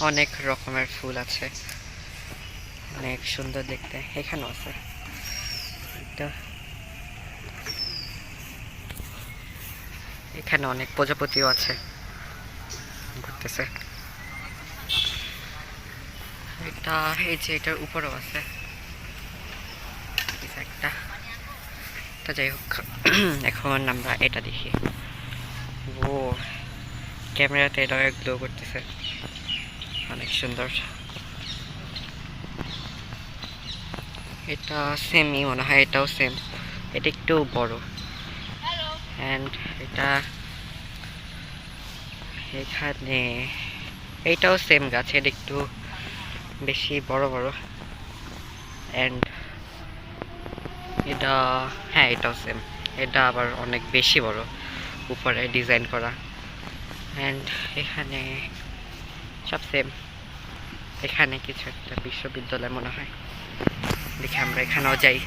অনেক রকমের ফুল আছে, অনেক সুন্দর দেখতে। এখানেও আছে একটা, এখানে অনেক প্রজাপতিও আছে, ঘুরতেছে। এটা এই যে এটার উপরেও আছে একটা। তো যাই হোক, এখন আমরা এটা দেখি। ও, ক্যামেরাতে এটা গ্লো করতেছে, অনেক সুন্দর। এটা সেমই মনে হয়, এটাও সেম, এটা একটু বড়। অ্যান্ড এটা এখানে এইটাও সেম গাছ, এটা একটু বেশি বড় বড়। অ্যান্ড এটা, হ্যাঁ এটাও সেম, এটা আবার অনেক বেশি বড়, উপরে ডিজাইন করা। অ্যান্ড এখানে সব সেম। এখানে কিছু একটা বিশ্ববিদ্যালয় মনে হয়, দেখি আমরা এখানেও যাই।